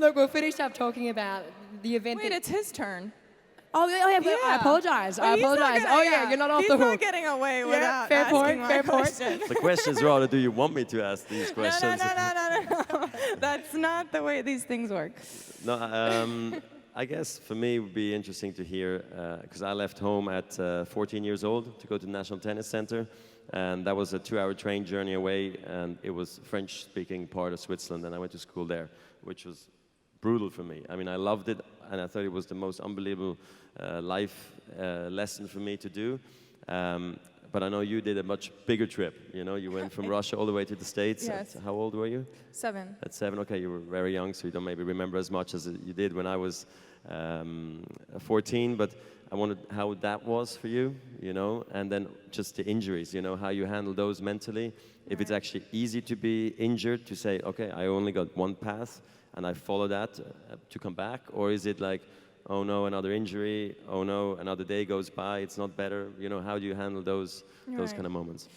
Look, we'll finish up talking about the event. Wait, it's his turn. Oh, yeah, I apologize. I apologize. You're not off the hook. He's not getting away without fair asking point, my fair point. question. The question is rather, do you want me to ask these No. questions? That's not the way these things work. No, I guess for me it would be interesting to hear, because I left home at 14 years old to go to the National Tennis Center, and that was a 2-hour train journey away, and it was French-speaking part of Switzerland, and I went to school there, which was brutal for me. I mean, I loved it, and I thought it was the most unbelievable life lesson for me to do. But I know you did a much bigger trip. You know, you went from Russia all the way to the States. Yes. How old were you? 7. At 7, okay, you were very young, so you don't maybe remember as much as you did when I was 14, but I wondered how that was for you, you know, and then just the injuries, you know, how you handle those mentally. If it's actually easy to be injured, to say, okay, I only got one path, and I follow that to come back, or is it like, oh no, another injury, oh no, another day goes by, it's not better, you know, how do you handle those kind of moments?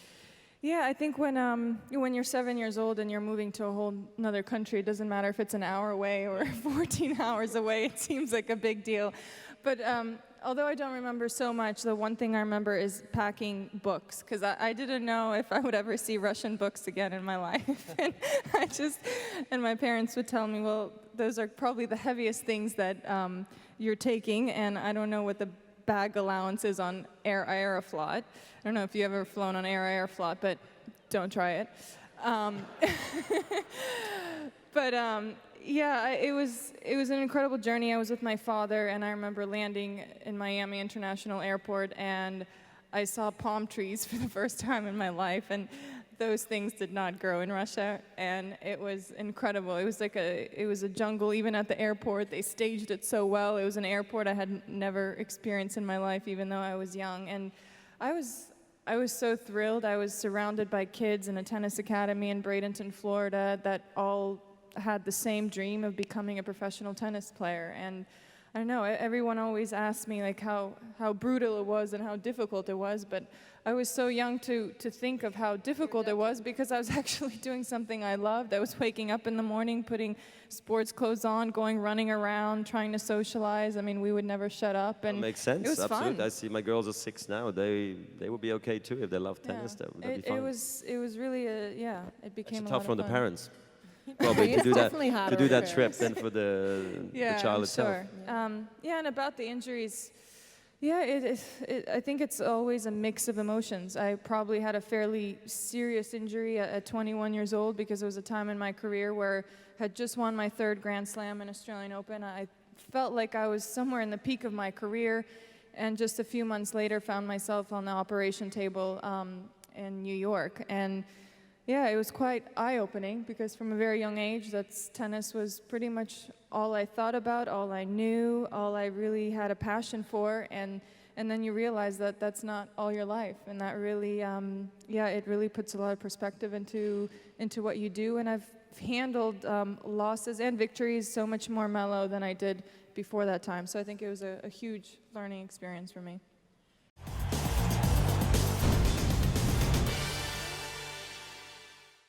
Yeah, I think when you're 7 years old and you're moving to a whole another country, it doesn't matter if it's an hour away or 14 hours away, it seems like a big deal. But although I don't remember so much, the one thing I remember is packing books, because I didn't know if I would ever see Russian books again in my life. And my parents would tell me, well, those are probably the heaviest things that you're taking, and I don't know what the bag allowance is on Aeroflot. I don't know if you've ever flown on Aeroflot, but don't try it. Yeah, it was an incredible journey. I was with my father, and I remember landing in Miami International Airport, and I saw palm trees for the first time in my life, and those things did not grow in Russia, and it was incredible. It was like it was a jungle, even at the airport. They staged it so well. It was an airport I had never experienced in my life, even though I was young, and I was so thrilled. I was surrounded by kids in a tennis academy in Bradenton, Florida, that all had the same dream of becoming a professional tennis player. And I don't know, everyone always asked me like how brutal it was and how difficult it was, but I was so young to think of how difficult it was, because I was actually doing something I loved. I was waking up in the morning, putting sports clothes on, going running around, trying to socialize. I mean, we would never shut up, and that makes sense. It was absolutely. fun. I see my girls are 6 now. They would be okay too if they love tennis. Yeah. That'd be fun. It was really it became It's a tough lot for of the fun. parents. Probably It's definitely to harder do on that the trip parents. than for the child I'm itself. sure. And about the injuries, I think it's always a mix of emotions. I probably had a fairly serious injury at 21 years old, because it was a time in my career where I had just won my 3rd Grand Slam and Australian Open. I felt like I was somewhere in the peak of my career, and just a few months later found myself on the operation table in New York. And yeah, it was quite eye-opening, because from a very young age, tennis was pretty much all I thought about, all I knew, all I really had a passion for, and then you realize that that's not all your life, and that really, it really puts a lot of perspective into what you do. And I've handled losses and victories so much more mellow than I did before that time. So I think it was a huge learning experience for me.